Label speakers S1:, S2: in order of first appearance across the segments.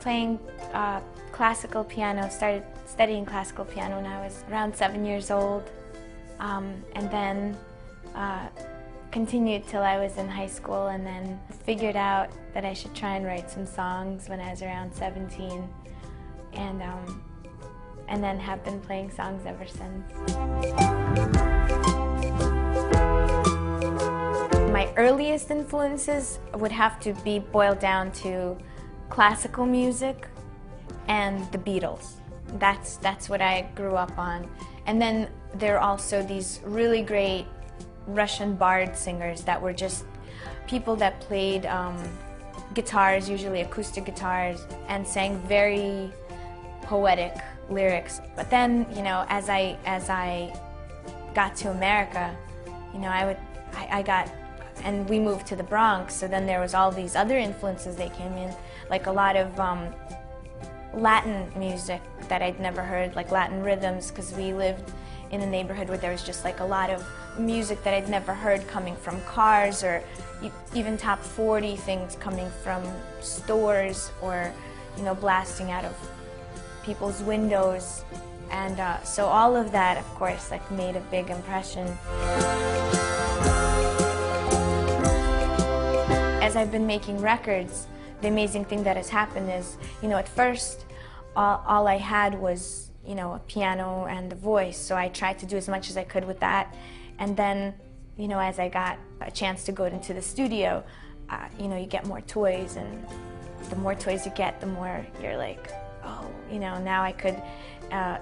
S1: playing classical piano, started studying classical piano when I was around 7 years old, and then continued till I was in high school, and then figured out that I should try and write some songs when I was around 17, and then have been playing songs ever since. My earliest influences would have to be boiled down to classical music and the Beatles. That's what I grew up on. And then there are also these really great Russian bard singers that were just people that played guitars, usually acoustic guitars, and sang very poetic lyrics. But then, you know, as I got to America, you know, and we moved to the Bronx, so then there was all these other influences that came in, like a lot of Latin music that I'd never heard, like Latin rhythms, because we lived in a neighborhood where there was just like a lot of music that I'd never heard coming from cars, or even top 40 things coming from stores, or, you know, blasting out of people's windows. And so all of that, of course, like made a big impression. As I've been making records, the amazing thing that has happened is, you know, at first, all I had was, you know, a piano and a voice, so I tried to do as much as I could with that. And then, you know, as I got a chance to go into the studio, you know, you get more toys, and the more toys you get, the more you're like, oh, you know, now I could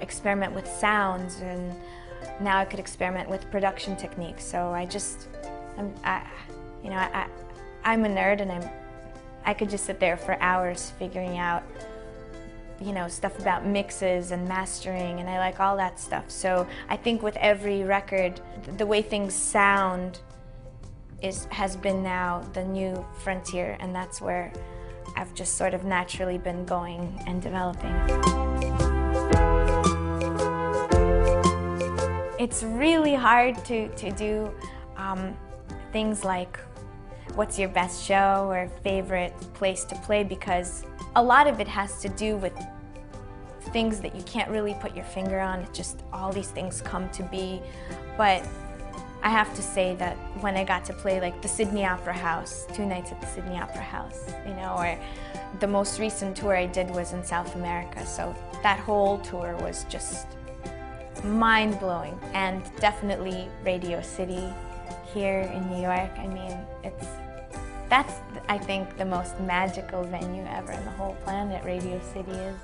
S1: experiment with sounds, and now I could experiment with production techniques. So I'm a nerd, and I could just sit there for hours figuring out, you know, stuff about mixes and mastering, and I like all that stuff. So I think with every record, the way things sound has been now the new frontier, and that's where I've just sort of naturally been going and developing. It's really hard to do things like what's your best show or favorite place to play, because a lot of it has to do with things that you can't really put your finger on. It's just all these things come to be. But I have to say that when I got to play like the Sydney Opera House, 2 nights at the Sydney Opera House, you know, or the most recent tour I did was in South America, so that whole tour was just mind-blowing. And definitely Radio City here in New York. I mean, that's, I think, the most magical venue ever on the whole planet, Radio City is.